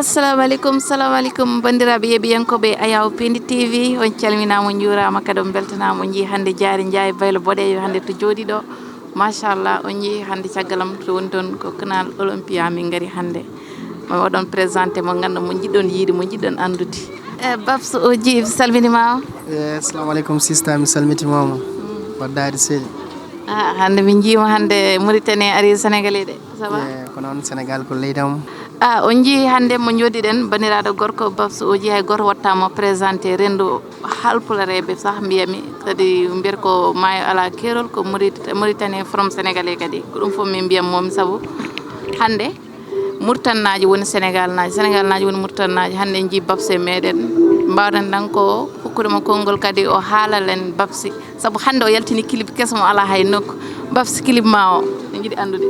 Assalamu alaikum bandiraɓe yeɓiyankoɓe Ayaw Pindi TV on calminama juurama kadi on beltanama on jii hande jaari jaay baylo boɗejo hande to jooɗi ɗo machallah on jii hande caggalam to woni toon ko canal Olympia min gari hande mo waɗon présenté mo ganduɗa mo jiɗɗon yiide mo jiɗɗon andude Babs o jii salminimama. Assalamu alaikum sista mi salmitimama waddade seeɗi. Hande min jiima hande Mauritanie ari Sénégalais de ça va? Ko noon Sénégal ko leydam. On jii hande mo jooɗiɗen bandiraɗo gorko Babs o jii hay goto wattama présenté rendu halpulareɓe sah mbiyami kadi mbiyata ko maayo ala keerol ko Mauritanie from Sénégalais kadi ko ɗum fof min mbiyam momi saabu hande Mauritanaji woni Sénégal naji woni Mauritanaji hande en jii Babs e meɗen mbawɗen tan ko hokkudemo konngol kadi o haalalen Babs saabu hande o yaltini clip keso mo ala hay nokku Babs clip ma o en jiiɗi andude.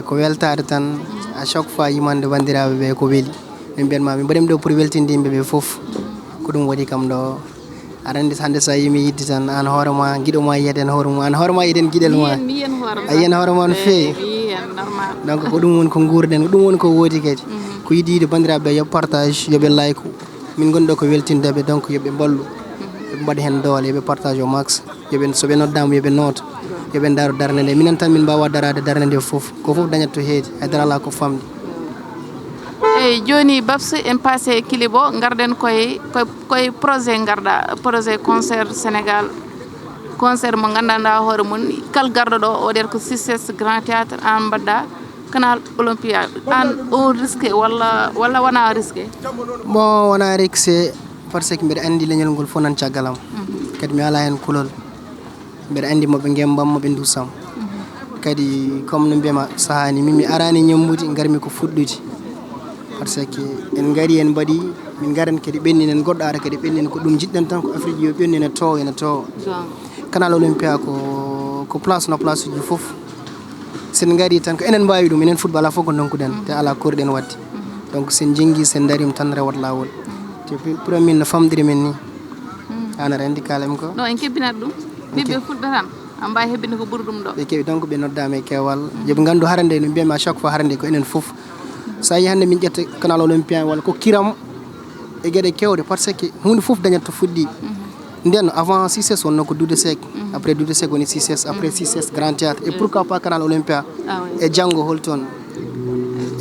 Ko weltade tan à chaque fois yimande bandiraɓe ɓe ko weeli min mbiyatma min mbaɗimi ɗo pour weltinde yimɓeɓe foof ko ɗum waɗi kam ɗo aɗa andi hande sa yimi yidde tan an hoorema guiɗoma yiyeten hoorema an hoorema yiɗen guiɗel ma a yiyen hoorema no feewi donc ko ɗum woni ko guurɗen ko ɗum woni ko woodi kadi ko yiɗi yiide bandiraɓe yoɓe partage yoɓe like min gonɗo ko weltindeɓe donc yoɓe ballu yoɓe mbaɗa hen doole yoɓe partage au max yoɓe soɓe noddama yoɓe noota yoɓe daaro darde nde minen tan min mbawa darade darde nde foof ko foof dañat to heedi haydara ala ko famde. Eyyi joni Babs en passé clip o garden koye projet garɗa projet concert Sénégal concert mo gandanɗa hoore mum kala garɗo ɗo o waɗata ko success grand théâtre an mbaɗɗa canal Olympia an on risque walla wona risque? Bon wona risque par ce que mbiɗa andi leñol ngol fof nan caggalam kadi mi ala hen kulol mbiɗa andi moɓe gembam moɓe dusam kadi comme no mbiyama sahani min mi arani ñammude garmi ko fuɗɗude par ce que en gari en mbaɗi min garan kadi ɓenninen goɗɗo ara kadi ɓennina ko ɗum jiɗɗen tan ko Afrique yo ɓennina towo ene towo canal Olympia ko place no place uji foof sen gari tan ko enen mbawi ɗum enen football ala fof ko donkuɗen te ala korɗen wadde donc sen jenggui sen darima tan rewat lawol te pour min no famdiri men ni an aɗa andi kalami ko non en kebbinat ɗum ɓiɓɓe fulɓe tan an mbawi hebbinde ko ɓuuri ɗum ɗo ɓe keeɓi donc ɓe noddama e kewal yooɓe gandu harande no mbiyami à chaque fois harande ko enen foof sa yi hande min ƴetta canal Olympien walla ko kiram e gueɗe kewɗe par ce que hunde foof dañat to fuɗɗi nden avant success wonno ko Doudou Seck après Doudou Seck woni success après success grand théâtre et pourquoi pas canal Olympia e janggo holton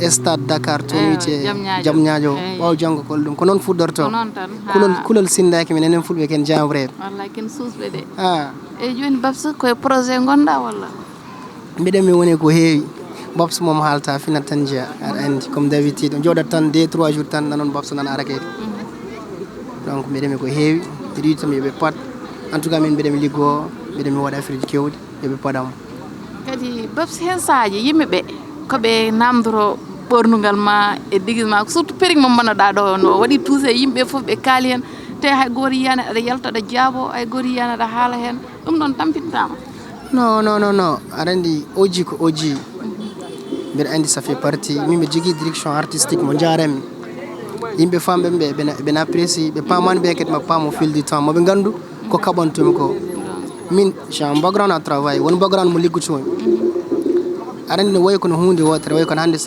stade Dakar to wiyete Diamniadio ɓaw janggo ko ɗum ko noon fuɗɗorto kulol sindaki min enen fulɓe ken jamreɓe wallahi ken susɓe de e joni Babs koye projet gonɗa walla? mbiɗen mi woni ko heewi Babs mom haalta finat tan jeeya aɗa andi comme d'habitude jooɗat tan 2-3 jours tan nanon Babs nan ara kadi donc mbiɗemi ko heewi mbiɗa yiɗi tam yoɓe paat en tout cas min mbiɗemi liggo mbiɗemi waɗa affaire kewɗi yoɓe paɗam kadi Babs hen saahaji yimɓeɓe koɓe namdoro ɓornugal ma e déguisement surtout périg mo mbannoɗa ɗo no waɗi touché yimɓe foof ɓe kaali hen te hay goto yiyani aɗa yalta aɗa jaabo hay goto yiyani aɗa haala hen ɗum ɗon tampintama? Non aɗa andi oji ko oji mbiɗa andi ça fait partie min ɓe jogui direction artistique mo jarami yimɓe famɓe ɓe ɓen apprécie ɓe pamani ɓe kadi ma paam au fil du temps moɓe gandu ko kaɓantomi ko min j'ai un background à travail won background mo liggotomi aɗa andi no wayi kono hunde wotere wayi kono hande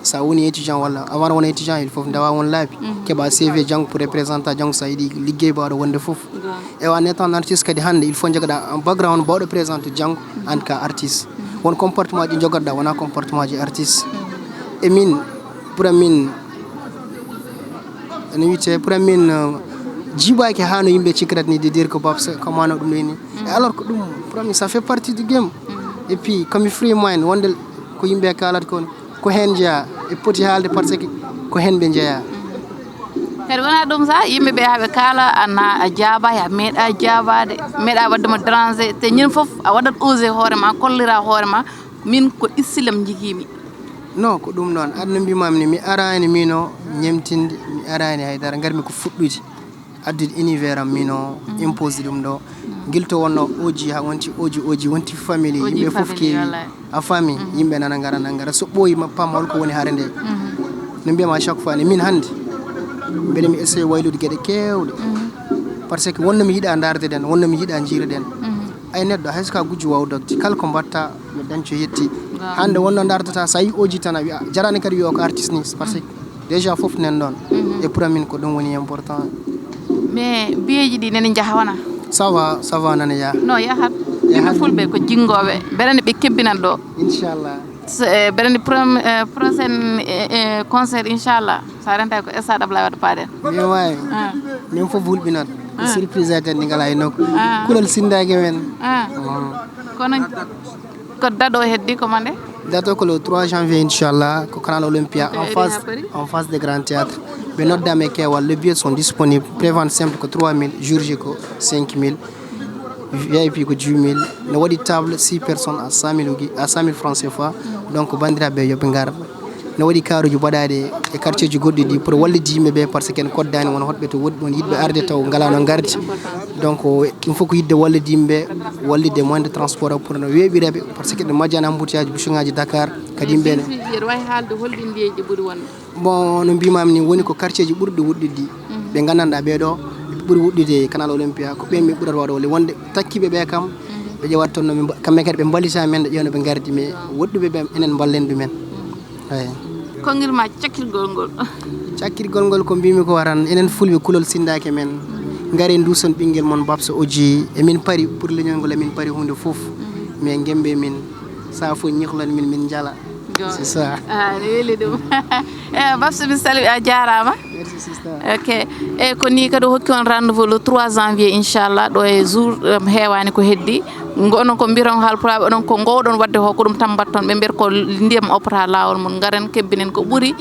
sa woni étudiant walla avant wona étudiant il faut dawa won laabi keɓa CV janggo pour représentant janggo sa yiiɗi ligguey bawɗo wonde foof e en étant artiste kadi hande il faut jogoɗa un background bawɗo présenté janggo en cas artiste won comportement ji jogoɗɗa wona comportement ji artiste e min pour min no wiyete pour min jibaki ha no yimɓe cikkata ni de dire que Babs comment no ɗum ni et alors que ɗum pour min ça fait partie du game et puis comme free mind wonde ko yimɓe kalata ko hen jeeya e poti haalde par ce que ko hen ɓe jeeya kadi wona ɗum sa yimɓeɓe haaɓe kaala a jaaba ya meeɗa jaabade meeɗa waddema dérangé te ñin foof a waɗat osé hoorema kollira hoorema min ko issilam jiguimi non ko ɗum noon aɗa no mbimami ni mi arani mino ñemtinde mi arani haydara garmi ko fuɗɗude addude univers am mino impose ɗum ɗo guilto wonno oji ha wonti oji wonti famille yimɓe foof keewi a famille yimɓe nana gara so ɓooyi pam holko woni haare nde no mbiyama à chaque fois ni min hande mbeɗa mi essaye waylude gueɗe kewɗe par ce que wonno mi yiiɗa darde den wonno mi yiiɗa jiireɗen ay neɗɗo hayso gujjo wawdogde kala ko mbatta yo dañco yetti hande wonno dardata sa yi oji tan a wiya jarani kadi wiya ko artiste ni par ce que déjà fof nen don et pour amin ko dum woni important mais biyeji di nene jahawana ça va nana ya no yahat yimɓe fulɓe ko jingoɓe berende ɓe kebbinan ɗo inchallah berende prochaine concert inchallah sa renta ko stade Ablaye Wade paɗen mi way min fof hulɓinat surprise ate ndi ngala e nokku kulol sindaki men kono ko daɗo heddi ko mande dato ko le 3 janvier inchallah ko canal olympia en face des grands théâtres ɓe noddame kewal les billets sont disponibles prévente simple ko 3000 jour J ko 5000 VIP ko 10000 no waɗi table 6 personnes à 100 000 francs CFA donc bandiraɓe yoɓe gar no waɗi karuji baɗade e quartier ji goɗɗi ɗi pour wallide yimɓeɓe par ce que en koddani won hoɗɓe to woɗi ɗon yiɗɓe arde taw galano gardi donc il faut ko yidde wallide yimɓe wallide moyen de transport pour no weɓireɓe par ce que ɗe majjani embouteillage bouchon ngaji Dakar kadi yimɓene wawi haalde holɗi ndiyeji ɓuuri wonde bon no mbimami ni woni ko quartier ji ɓurɗi wuɗɗide ɓe gandanɗa ɓeɗo ɓuuri wuɗɗide canal olympia ko ɓen mi ɓuurata waɗa wole wonde takkiɓe ɓe kam ɓe ƴewat toon no kamɓe kadi ɓe mballita men ɗo ƴewno ɓe gardi mais woɗɗuɓe ɓe enen ballen ɗumen eyi kongilma cakkirgol ngol cakkirgol ngol ko mbimi ko waran enen fulɓe kulol sindaki men gari duson ɓinguel mon Babso Oji emin pari pour leñol ngol emin pari hunde foof mais gembe min sa fo ñihlon min jala c'est ça ne weli ɗum Babso mi salmi a jarama merci sister ok e ko ni kadi hokki on rendez-vous le 3 janvier inchallah ɗo e jour heewani ko heddi onon ko mbiron halpulaɓe onon ko gowɗon wadde ko ɗum tan batton ɓe mbiyata ko ndiyam opéra lawol mon garen kebbinen ko ɓuuri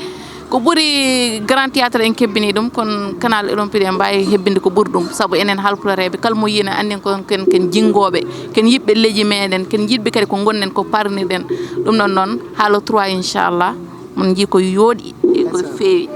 grand théâtre en kebbini ɗum kono canal olympide en mbawi hebbinde ko ɓuuri ɗum saabu enen halpulareɓe kala mo yina anden ko ken jingoɓe ken yiɓɓe leƴƴi meɗen ken yiɗɓe kadi ko gonɗen ko parnirɗen ɗum ɗon noon ha le 3 inchallah mon jii ko yooɗi e ko feewi